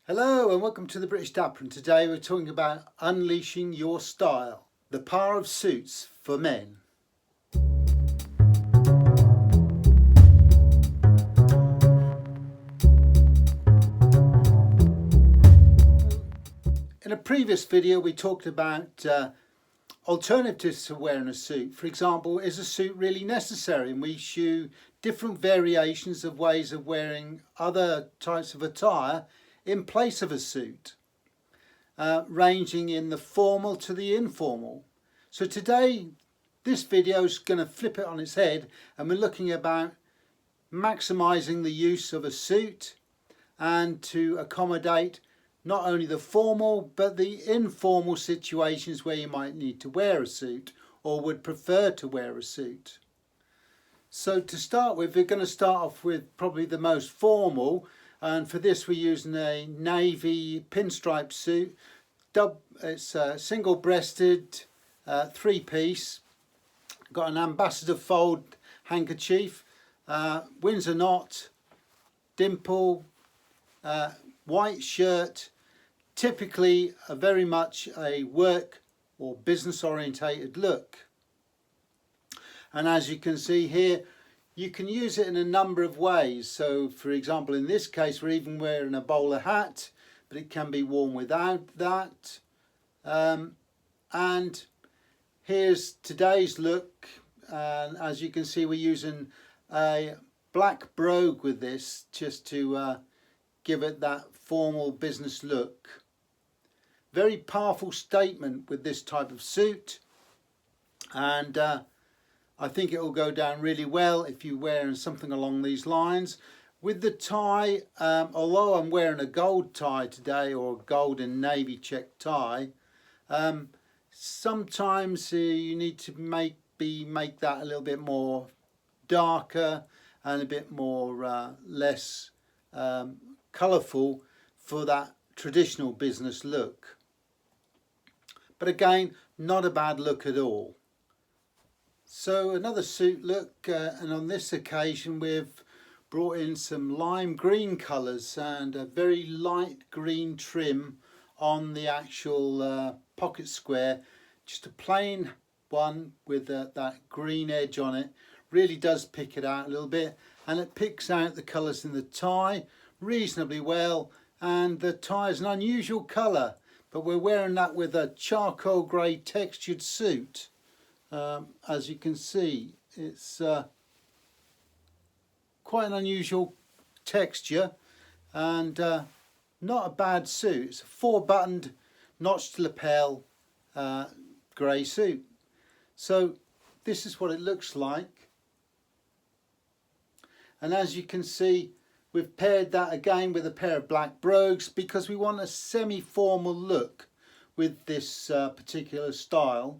Hello and welcome to the British Dapper, and today we're talking about unleashing your style, the power of suits for men. In a previous video we talked about alternatives to wearing a suit. For example, is a suit really necessary? And we show different variations of ways of wearing other types of attire in place of a suit, ranging in the formal to the informal. So today this video is going to flip it on its head, and we're looking about maximising the use of a suit and to accommodate not only the formal but the informal situations where you might need to wear a suit or would prefer to wear a suit. So to start with, we're going to start off with probably the most formal, and for this we're using a navy pinstripe suit. It's single-breasted, three-piece, got an ambassador fold handkerchief, Windsor knot, dimple, white shirt, typically very much a work or business orientated look. And as you can see here, you can use it in a number of ways. So for example, in this case we're even wearing a bowler hat, but it can be worn without that. And here's today's look, and as you can see we're using a black brogue with this just to give it that formal business look. Very powerful statement with this type of suit, and I think it will go down really well if you're wearing something along these lines. With the tie, although I'm wearing a gold tie today, or a gold and navy check tie, sometimes you need to make that a little bit more darker and a bit more less colourful for that traditional business look. But again, not a bad look at all. So another suit look, and on this occasion we've brought in some lime green colours and a very light green trim on the actual pocket square. Just a plain one with that green edge on it. Really does pick it out a little bit, and it picks out the colours in the tie reasonably well. And the tie is an unusual colour, but we're wearing that with a charcoal grey textured suit. As you can see, it's quite an unusual texture, and not a bad suit. It's a 4-buttoned notched lapel grey suit. So this is what it looks like, and as you can see we've paired that again with a pair of black brogues because we want a semi-formal look with this particular style.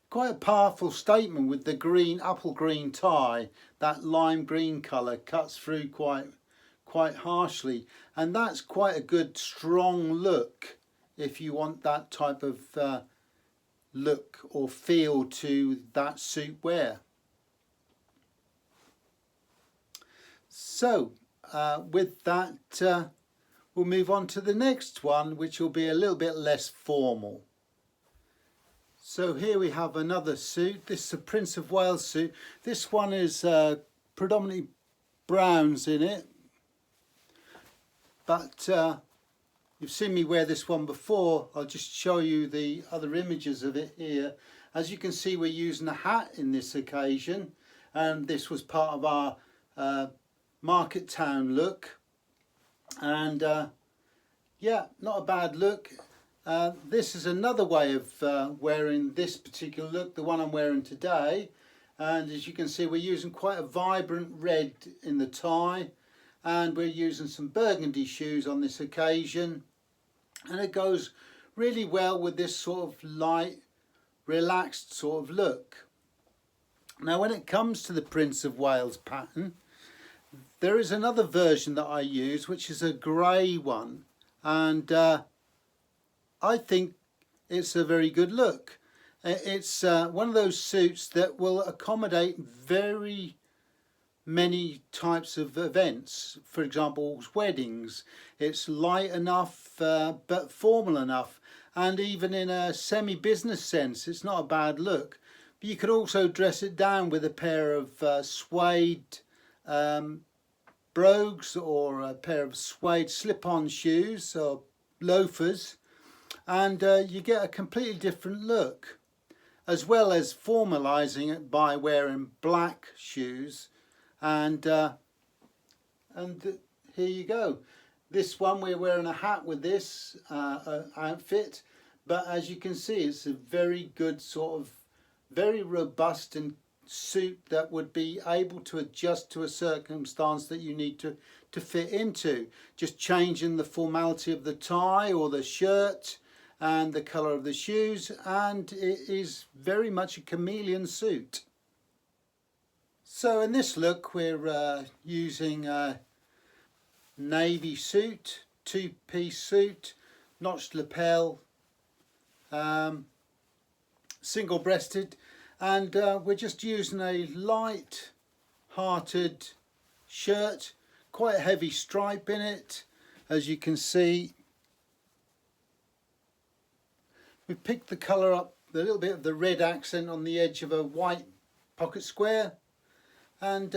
Quite a powerful statement with the green, apple green tie. That lime green colour cuts through quite harshly, and that's quite a good strong look if you want that type of look or feel to that suit wear. So with that we'll move on to the next one, which will be a little bit less formal. So here we have another suit. This is a Prince of Wales suit. This one is predominantly browns in it, but you've seen me wear this one before. I'll just show you the other images of it here. As you can see, we're using a hat in this occasion, and this was part of our market town look, and yeah, not a bad look. This is another way of wearing this particular look, the one I'm wearing today, and as you can see we're using quite a vibrant red in the tie, and we're using some burgundy shoes on this occasion, and it goes really well with this sort of light, relaxed sort of look. Now when it comes to the Prince of Wales pattern, there is another version that I use, which is a grey one, and I think it's a very good look. It's one of those suits that will accommodate very many types of events. For example, weddings. It's light enough but formal enough, and even in a semi-business sense it's not a bad look. But you could also dress it down with a pair of suede brogues or a pair of suede slip-on shoes or loafers, and you get a completely different look, as well as formalising it by wearing black shoes. And here you go. This one, we're wearing a hat with this outfit, but as you can see, it's a very good sort of very robust and suit that would be able to adjust to a circumstance that you need to fit into. Just changing the formality of the tie or the shirt and the colour of the shoes, and it is very much a chameleon suit. So in this look we're using a navy suit, two-piece suit, notched lapel, single-breasted, and we're just using a light hearted shirt, quite a heavy stripe in it, as you can see. We picked the colour up, a little bit of the red accent on the edge of a white pocket square, and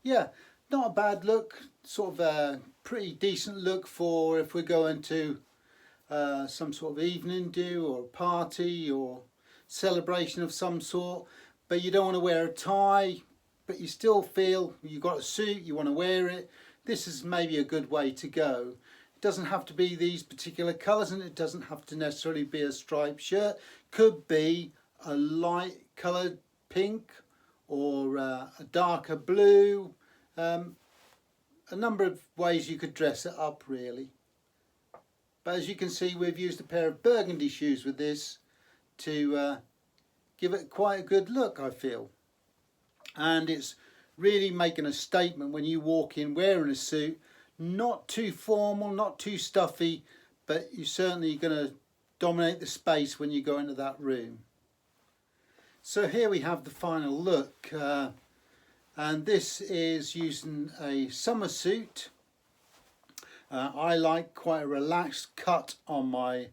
yeah, not a bad look, sort of a pretty decent look for if we're going to some sort of evening do or party or celebration of some sort. But you don't want to wear a tie, but you still feel you've got a suit, you want to wear it. This is maybe a good way to go. It doesn't have to be these particular colours, and it doesn't have to necessarily be a striped shirt. Could be a light coloured pink or a darker blue. A number of ways you could dress it up really. But as you can see, we've used a pair of burgundy shoes with this to give it quite a good look, I feel. And it's really making a statement when you walk in wearing a suit. Not too formal, not too stuffy, but you're certainly going to dominate the space when you go into that room. So here we have the final look, and this is using a summer suit. I like quite a relaxed cut on my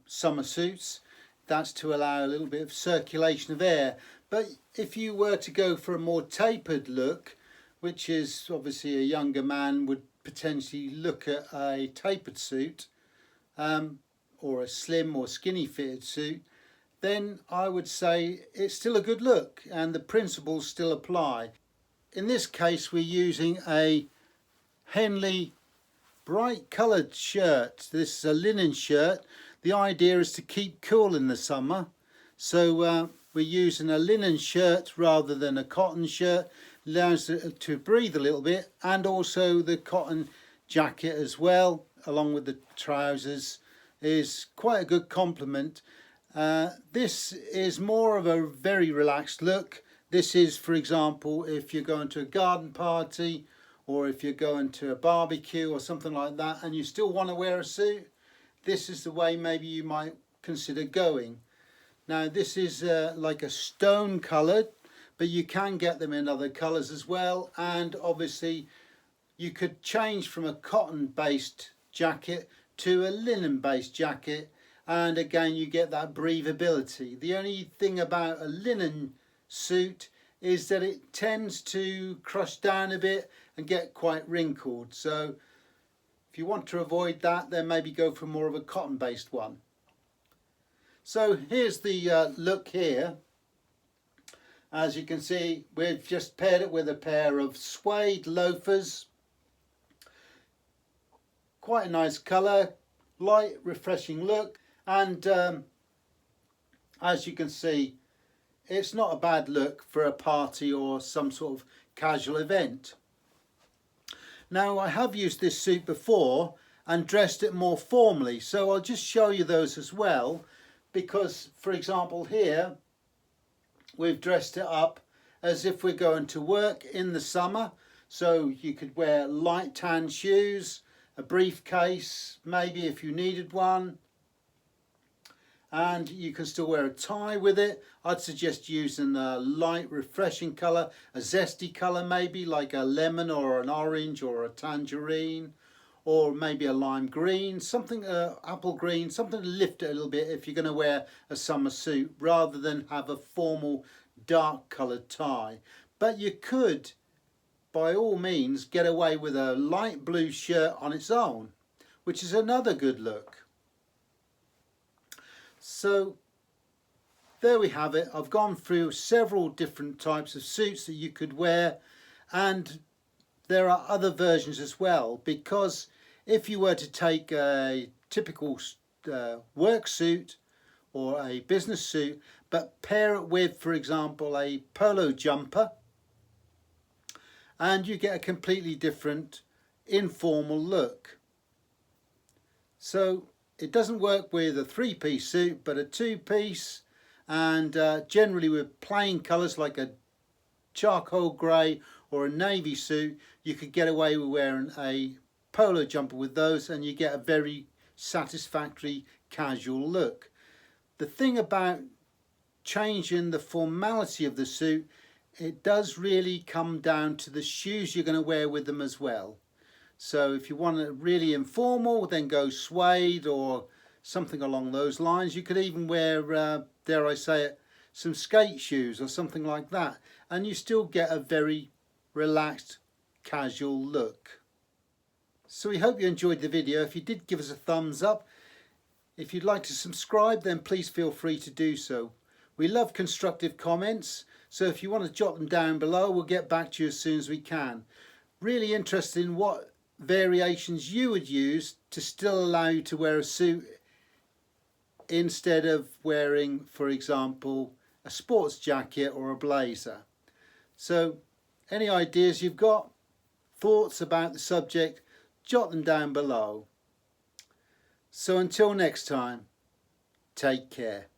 summer suits. That's to allow a little bit of circulation of air. But if you were to go for a more tapered look, which is obviously a younger man would potentially look at a tapered suit, or a slim or skinny fitted suit, then I would say it's still a good look and the principles still apply. In this case we're using a Henley bright coloured shirt. This is a linen shirt. The idea is to keep cool in the summer, so we're using a linen shirt rather than a cotton shirt. Allows it to breathe a little bit, and also the cotton jacket as well along with the trousers is quite a good complement. This is more of a very relaxed look. This is, for example, if you're going to a garden party or if you're going to a barbecue or something like that and you still want to wear a suit, this is the way maybe you might consider going. Now this is like a stone coloured, but you can get them in other colours as well, and obviously you could change from a cotton based jacket to a linen based jacket, and again you get that breathability. The only thing about a linen suit is that it tends to crush down a bit and get quite wrinkled, so if you want to avoid that, then maybe go for more of a cotton based one. So here's the look here. As you can see, we've just paired it with a pair of suede loafers. Quite a nice colour, light, refreshing look, and as you can see, it's not a bad look for a party or some sort of casual event. Now I have used this suit before and dressed it more formally, so I'll just show you those as well, because for example here we've dressed it up as if we're going to work in the summer, so you could wear light tan shoes, a briefcase maybe if you needed one, and you can still wear a tie with it. I'd suggest using a light refreshing colour, a zesty colour maybe, like a lemon or an orange or a tangerine, or maybe a lime green, something apple green, something to lift it a little bit if you're going to wear a summer suit, rather than have a formal dark coloured tie. But you could, by all means, get away with a light blue shirt on its own, which is another good look. So there we have it. I've gone through several different types of suits that you could wear, and there are other versions as well, because if you were to take a typical work suit or a business suit but pair it with, for example, a polo jumper, and you get a completely different informal look. So it doesn't work with a three-piece suit, but a two-piece, and generally with plain colours like a charcoal grey or a navy suit, you could get away with wearing a polo jumper with those, and you get a very satisfactory casual look. The thing about changing the formality of the suit, it does really come down to the shoes you're going to wear with them as well. So if you want it really informal, then go suede or something along those lines. You could even wear, dare I say it, some skate shoes or something like that, and you still get a very relaxed, casual look. So we hope you enjoyed the video. If you did, give us a thumbs up. If you'd like to subscribe, then please feel free to do so. We love constructive comments, so if you want to jot them down below, we'll get back to you as soon as we can. Really interested in what variations you would use to still allow you to wear a suit instead of wearing, for example, a sports jacket or a blazer. So any ideas you've got, thoughts about the subject, jot them down below. So until next time, take care.